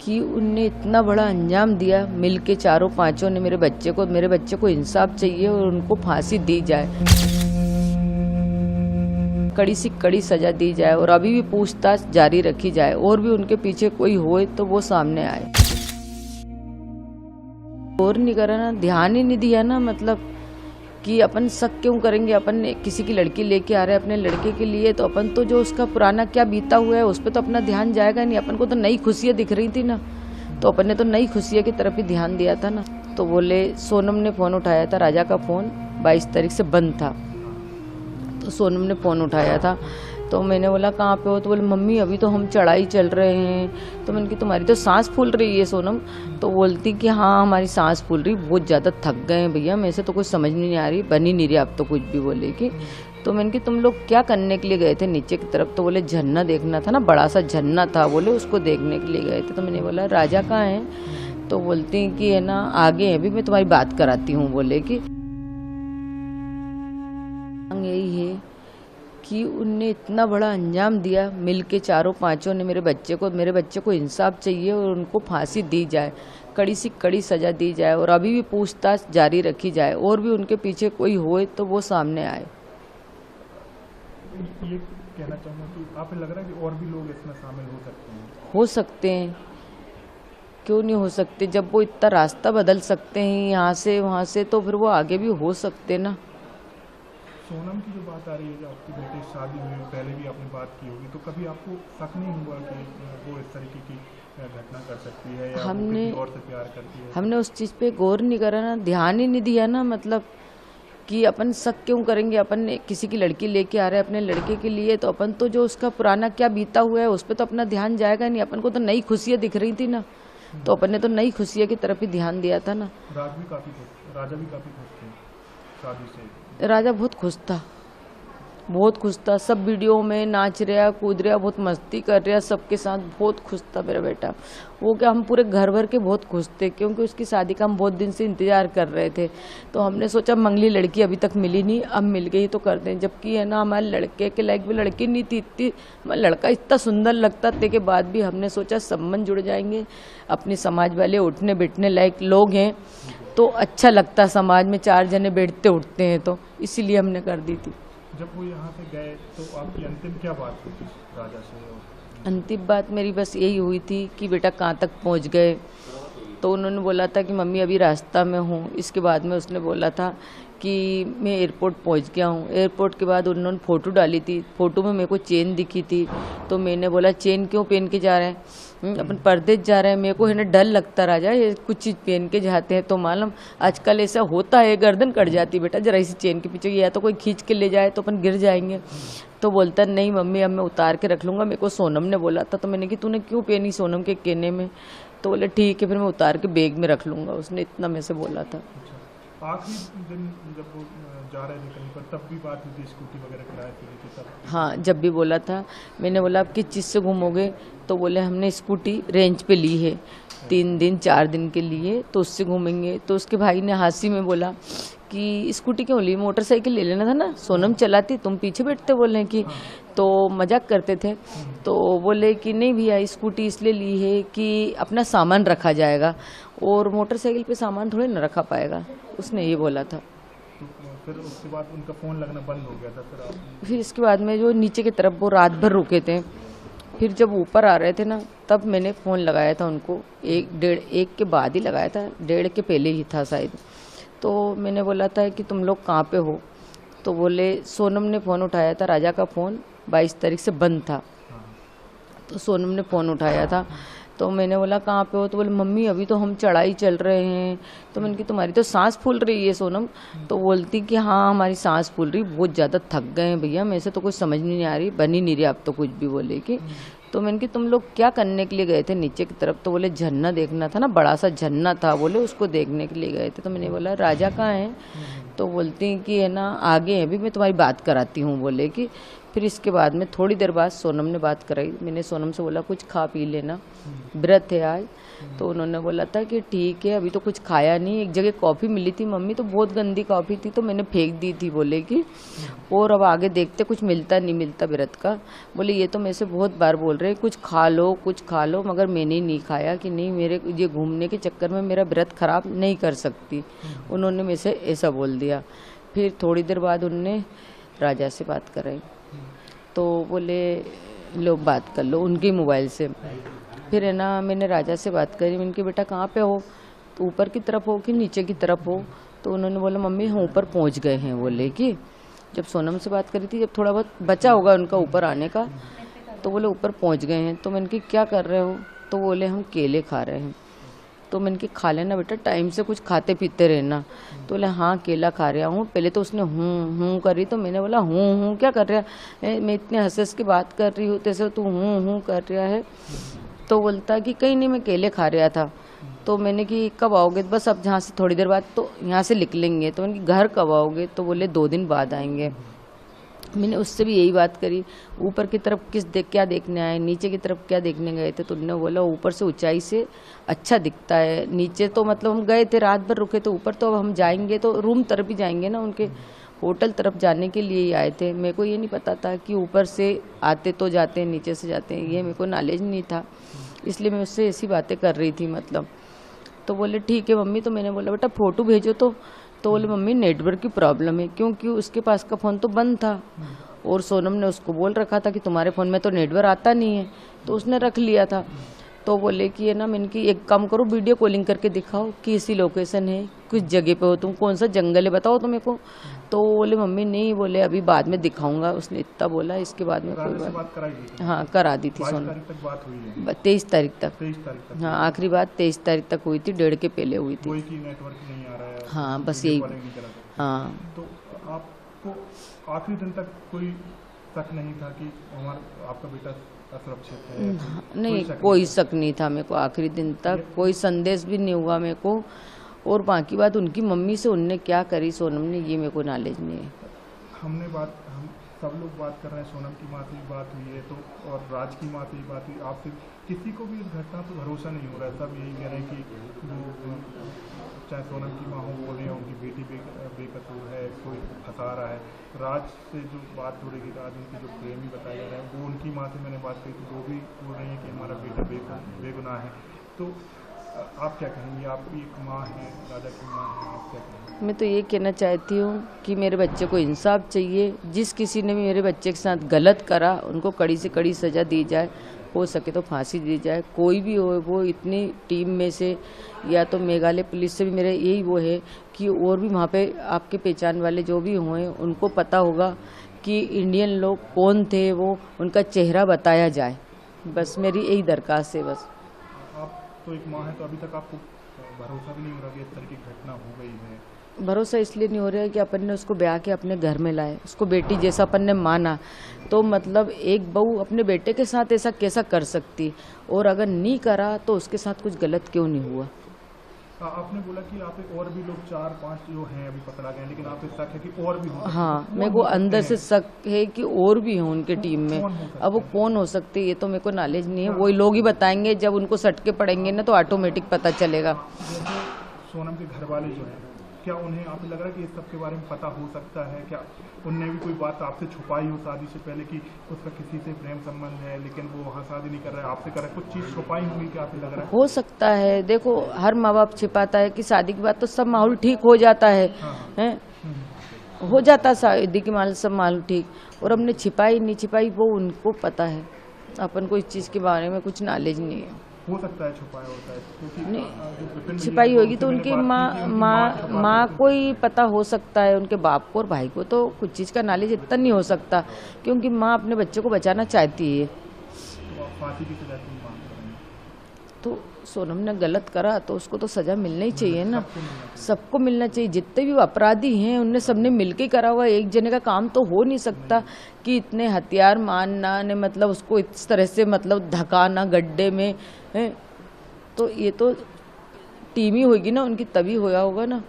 कि उनने इतना बड़ा अंजाम दिया। मिल के चारों पांचों ने मेरे बच्चे को इंसाफ चाहिए और उनको फांसी दी जाए, कड़ी से कड़ी सजा दी जाए और अभी भी पूछताछ जारी रखी जाए और भी उनके पीछे कोई होए तो वो सामने आए। और नहीं करा ना, ध्यान ही नहीं दिया ना, मतलब कि अपन शक क्यों करेंगे। अपन किसी की लड़की लेके आ रहे हैं अपने लड़के के लिए, तो अपन तो जो उसका पुराना क्या बीता हुआ है उस पर तो अपना ध्यान जाएगा नहीं। अपन को तो नई खुशियाँ दिख रही थी ना, तो अपन ने तो नई खुशियाँ की तरफ ही ध्यान दिया था ना। तो बोले, सोनम ने फ़ोन उठाया था, राजा का फ़ोन 22 तारीख से बंद था, तो सोनम ने फ़ोन उठाया था। तो मैंने बोला कहाँ पे हो, तो बोले मम्मी अभी तो हम चढ़ाई चल रहे हैं। तो मैंने कहा तुम्हारी तो सांस फूल रही है सोनम। तो बोलती कि हाँ हमारी सांस फूल रही, बहुत ज़्यादा थक गए हैं भैया, मेरे से तो कुछ समझ नहीं आ रही, बन ही नहीं रही आप तो कुछ भी बोलेगी। तो मैंने कहा तुम लोग क्या करने के लिए गए थे नीचे की तरफ। तो बोले झरना देखना था ना, बड़ा सा झरना था, बोले उसको देखने के लिए गए थे। तो मैंने बोला राजा कहाँ है। तो बोलती कि है ना आगे है, अभी मैं तुम्हारी बात कराती हूँ। बोले कि यही है कि उनने इतना बड़ा अंजाम दिया। मिल के चारों पांचों ने मेरे बच्चे को इंसाफ चाहिए और उनको फांसी दी जाए, कड़ी से कड़ी सजा दी जाए और अभी भी पूछताछ जारी रखी जाए और भी उनके पीछे कोई होए तो वो सामने आए। ये कहना चाहूँगा कि आपको लग रहा है कि और भी लोग इसमें शामिल हो सकते हैं? हो सकते हैं, क्यों नहीं हो सकते। जब वो इतना रास्ता बदल सकते हैं यहाँ से वहाँ से, तो फिर वो आगे भी हो सकते ना। सोनम की जो बात आ रही है, जो आपकी बेटी शादी हुई पहले भी आपने बात की होगी, तो कभी आपको शक नहीं हुआ कि वो इस तरीके की घटना कर सकती है या वो किसी और से प्यार करती है? हमने उस चीज़ पे गौर नहीं करा ना, ध्यान ही नहीं दिया ना, मतलब कि अपन शक क्यों करेंगे। अपन किसी की लड़की लेके आ रहे हैं अपने लड़के के लिए, तो अपन तो जो उसका पुराना क्या बीता हुआ है उस पर तो अपना ध्यान जाएगा नहीं। अपन को तो नई खुशियाँ दिख रही थी ना, तो अपन ने तो नई खुशियाँ की तरफ ही ध्यान दिया था ना। राजा भी काफ़ी खुश थे शादी से। राजा बहुत खुश था, सब वीडियो में नाच रहा, कूद रहा, बहुत मस्ती कर रहा, सबके साथ बहुत खुश था मेरा बेटा। वो क्या, हम पूरे घर भर के बहुत खुश थे, क्योंकि उसकी शादी का हम बहुत दिन से इंतजार कर रहे थे। तो हमने सोचा मंगली लड़की अभी तक मिली नहीं, अब मिल गई तो कर दें। जबकि है ना हमारे लड़के के लायक भी लड़की नहीं थी, इतनी लड़का इतना सुंदर लगता थे के बाद भी हमने सोचा संबंध जुड़ जाएंगे, अपने समाज वाले उठने बैठने लायक लोग हैं तो अच्छा लगता समाज में, 4 जने बैठते उठते हैं, तो इसीलिए हमने कर दी थी। जब वो यहाँ से गए तो आपकी अंतिम क्या बात हुई थी राजा से? अंतिम बात मेरी बस यही हुई थी कि बेटा कहाँ तक पहुँच गए। तो उन्होंने बोला था कि मम्मी अभी रास्ता में हूँ। इसके बाद में उसने बोला था कि मैं एयरपोर्ट पहुँच गया हूँ। एयरपोर्ट के बाद उन्होंने फ़ोटो डाली थी, फ़ोटो में मेरे को चेन दिखी थी। तो मैंने बोला चेन क्यों पहन के जा रहे हैं, अपन परदेश जा रहे हैं, मेरे को है ना डर लगता राजा, ये कुछ चीज़ पहन के जाते हैं तो मालूम आजकल ऐसा होता है, गर्दन कट जाती बेटा जरा इसी चेन के पीछे, या तो कोई खींच के ले जाए तो अपन गिर जाएंगे। तो बोलता नहीं मम्मी अब मैं उतार के रख लूँगा, मेरे को सोनम ने बोला था। तो मैंने कि तूने क्यों पहनी सोनम के कहने में। तो बोले ठीक है फिर मैं उतार के बैग में रख लूँगा, उसने इतना मेरे से बोला था। आखिरी दिन जब वो जा रहे थे कहीं पर तब भी बात हुई थी, स्कूटी वगैरह किराए पे ली थी तब? हाँ जब भी बोला था। मैंने बोला आप किस चीज़ से घूमोगे, तो बोले हमने स्कूटी रेंज पे ली है 3 दिन 4 दिन के लिए, तो उससे घूमेंगे। तो उसके भाई ने हंसी में बोला कि स्कूटी क्यों ली, मोटरसाइकिल ले लेना था ना, सोनम चलाती तुम पीछे बैठते, बोले कि तो मजाक करते थे। तो बोले कि नहीं भैया स्कूटी इसलिए ली है कि अपना सामान रखा जाएगा और मोटरसाइकिल पे सामान थोड़े न रखा पाएगा, उसने ये बोला था। तो फिर उसके बाद उनका फ़ोन लगना बंद हो गया था? फिर इसके बाद में जो नीचे की तरफ वो रात भर रुके थे, फिर जब ऊपर आ रहे थे ना तब मैंने फ़ोन लगाया था उनको, 1 के बाद ही लगाया था, 1:30 के पहले ही था शायद। तो मैंने बोला था कि तुम लोग कहाँ पे हो। तो बोले, सोनम ने फ़ोन उठाया था, राजा का फ़ोन 22 तारीख से बंद था, तो सोनम ने फ़ोन उठाया था। तो मैंने बोला कहाँ पे हो, तो बोले मम्मी अभी तो हम चढ़ाई चल रहे हैं। तो मैंने कहा तुम्हारी तो सांस फूल रही है सोनम। तो बोलती कि हाँ हमारी सांस फूल रही, बहुत ज़्यादा थक गए हैं भैया, मेरे से तो कुछ समझ नहीं आ रही, बन ही नहीं रही आप तो कुछ भी बोलेगी। तो मैंने कहा तुम लोग क्या करने के लिए गए थे नीचे की तरफ। तो बोले झरना देखना था ना, बड़ा सा झरना था, बोले उसको देखने के लिए गए थे। तो मैंने बोला राजा कहाँ है। तो बोलती कि है ना आगे है, अभी मैं तुम्हारी बात कराती हूँ। बोले कि फिर इसके बाद में थोड़ी देर बाद सोनम ने बात कराई। मैंने सोनम से बोला कुछ खा पी लेना, व्रत है आज। तो उन्होंने बोला था कि ठीक है, अभी तो कुछ खाया नहीं। एक जगह कॉफ़ी मिली थी मम्मी, तो बहुत गंदी कॉफ़ी थी, तो मैंने फेंक दी थी, बोले कि और अब आगे देखते कुछ मिलता नहीं मिलता व्रत का। बोले ये तो मेरे से बहुत बार बोल रहे कुछ खा लो कुछ खा लो, मगर मैंने नहीं खाया कि नहीं, मेरे ये घूमने के चक्कर में मेरा व्रत खराब नहीं कर सकती। उन्होंने मेरे से ऐसा बोल दिया। फिर थोड़ी देर बाद उनने राजा से बात कराई, तो बोले लो बात कर लो उनके मोबाइल से। फिर है ना, मैंने राजा से बात करी, मैंने कहा बेटा कहाँ पे हो, तो ऊपर की तरफ हो कि नीचे की तरफ हो। तो उन्होंने बोला मम्मी हम ऊपर पहुँच गए हैं। बोले कि जब सोनम से बात करी थी, जब थोड़ा बहुत बचा होगा उनका ऊपर आने का, तो बोले ऊपर पहुँच गए हैं। तो मैंने कहा क्या कर रहे हो, तो बोले हम केले खा रहे हैं। तो मैंने कहा खा लेना बेटा, टाइम से कुछ खाते पीते रहना। तो बोले हाँ केला खा रहा हूँ। पहले तो उसने हूँ करी, तो मैंने बोला हूँ क्या कर रहा है, मैं इतने हंस के बात कर रही हूँ तैसे तू हूँ कर रहा है। तो बोलता कि कहीं नहीं, मैं केले खा रहा था। तो मैंने कि कब आओगे, बस अब जहाँ से थोड़ी देर बाद तो यहाँ से निकलेंगे। तो मैंने घर कब आओगे, तो बोले 2 दिन बाद आएंगे। मैंने उससे भी यही बात करी, ऊपर की तरफ क्या देखने आए, नीचे की तरफ क्या देखने गए थे। तो उन्होंने बोला ऊपर से ऊंचाई से अच्छा दिखता है, नीचे तो मतलब हम गए थे रात भर रुके, तो ऊपर तो अब हम जाएंगे तो रूम तरफ ही जाएंगे ना, उनके होटल तरफ जाने के लिए ही आए थे। मेरे को ये नहीं पता था कि ऊपर से आते तो जाते हैं नीचे से जाते हैं, ये मेरे को नॉलेज नहीं था, इसलिए मैं उससे ऐसी बातें कर रही थी मतलब। तो बोले ठीक है मम्मी। तो मैंने बोला बेटा फ़ोटो भेजो। तो बोले मम्मी नेटवर्क की प्रॉब्लम है, क्योंकि उसके पास का फ़ोन तो बंद था और सोनम ने उसको बोल रखा था कि तुम्हारे फ़ोन में तो नेटवर्क आता नहीं है, तो उसने रख लिया था। तो बोले कि है ना, मैंने कि एक काम करो वीडियो कॉलिंग करके दिखाओ कि ऐसी लोकेशन है, किस जगह पे हो तुम, कौन सा जंगल है बताओ तो मेरे को। तो बोले मम्मी नहीं, बोले अभी बाद में दिखाऊंगा, उसने इतना बोला। इसके बाद में कोई बात कराई थी? हाँ करा दी थी सोनम। 23 तारीख तक। हाँ आखिरी बात 23 तारीख तक हुई थी, 1:30 के पहले हुई थी। कोई की नेटवर्क नहीं आ रहा है। हाँ बस यही। हाँ तो आपको आखिरी दिन तक कोई शक नहीं था कि आपका बेटा असुरक्षित है? नहीं कोई शक नहीं था मेरे को, आखिरी दिन तक कोई संदेश भी नहीं हुआ मेरे को। और बाकी बात उनकी मम्मी से उनने क्या करी सोनम ने, ये मेरे को नॉलेज नहीं है। हम सब लोग बात कर रहे हैं, सोनम की माँ से भी बात हुई है तो, और राज की माँ से भी बात हुई, आपसे किसी को भी इस घटना पर भरोसा नहीं हो रहा है। सब यही कह रहे हैं कि चाहे सोनम की माँ हो बोल रही है उनकी बेटी बेकसूर है, कोई फंसा रहा है। राज से जो बात हो रही थी, राज उनकी जो प्रेमी बताया जा रहा है, वो उनकी माँ से मैंने बात की थी, वो भी बोल रही है कि हमारा बेटा बेगुनाह है। तो आप क्या कहेंगे, आप एक माँ हैं, राजा की माँ हैं, आप क्या कहेंगे? मैं तो ये कहना चाहती हूँ कि मेरे बच्चे को इंसाफ चाहिए। जिस किसी ने भी मेरे बच्चे के साथ गलत करा उनको कड़ी से कड़ी सज़ा दी जाए, हो सके तो फांसी दी जाए। कोई भी हो, वो इतनी टीम में से या तो मेघालय पुलिस से भी मेरे यही वो है कि और भी वहाँ पे आपके पहचान वाले जो भी हुए उनको पता होगा कि इंडियन लोग कौन थे, वो उनका चेहरा बताया जाए। बस मेरी यही दरखास्त है। बस तो एक माँ है, तो अभी तक आपको भरोसा भी नहीं हो रहा कि इस तरह की घटना हो गई है? भरोसा इसलिए नहीं हो रहा है कि अपन ने उसको ब्याह के अपने घर में लाए, उसको बेटी जैसा अपन ने माना, तो मतलब एक बहू अपने बेटे के साथ ऐसा कैसा कर सकती, और अगर नहीं करा तो उसके साथ कुछ गलत क्यों नहीं हुआ। आपने बोला कि आप और भी लोग 4-5 जो हैं अभी पकड़ा गए, लेकिन आप शक है कि और भी हो? हाँ मेरे को अंदर से शक है कि और भी हों उनके टीम में। अब वो कौन हो सकते ये तो मेरे को नॉलेज नहीं है, वही लोग ही बताएंगे, जब उनको सटके पड़ेंगे ना तो ऑटोमेटिक पता चलेगा। जैसे सोनम के घर वाले जो हैं, क्या उन्हें आपको लग रहा है कि इस सब के बारे में पता हो सकता है? क्या उनने भी कोई बात आपसे छुपाई हो शादी से पहले कि उसका किसी से प्रेम संबंध है, लेकिन वो वहाँ शादी नहीं कर रहा है, आपसे कर रहा है, कुछ चीज़ छुपाई होगी? क्या आपको लग रहा है? हो सकता है, देखो हर माँ बाप छिपाता है कि शादी के बाद तो सब माहौल ठीक हो जाता है, हो जाता शादी के माहौल सब माहौल ठीक, और हमने छिपाई नहीं छिपाई वो उनको पता है, अपन को इस चीज़ के बारे में कुछ नॉलेज नहीं है। हो सकता है छुपाया होता है, क्योंकि छिपाई होगी तो उनकी माँ को ही पता हो सकता है, उनके बाप को और भाई को तो कुछ चीज़ का नॉलेज इतना नहीं हो सकता, क्योंकि माँ अपने बच्चे को बचाना चाहती है। तो सोनम ने गलत करा तो उसको तो सजा मिलना ही चाहिए ना, सबको मिलना चाहिए। जितने भी अपराधी हैं उनने सबने मिलके करा हुआ, एक जने का काम तो हो नहीं सकता कि इतने हथियार मारना ने मतलब उसको इस तरह से मतलब धकाना गड्ढे में है, तो ये तो टीम ही होगी ना उनकी, तभी होया होगा ना।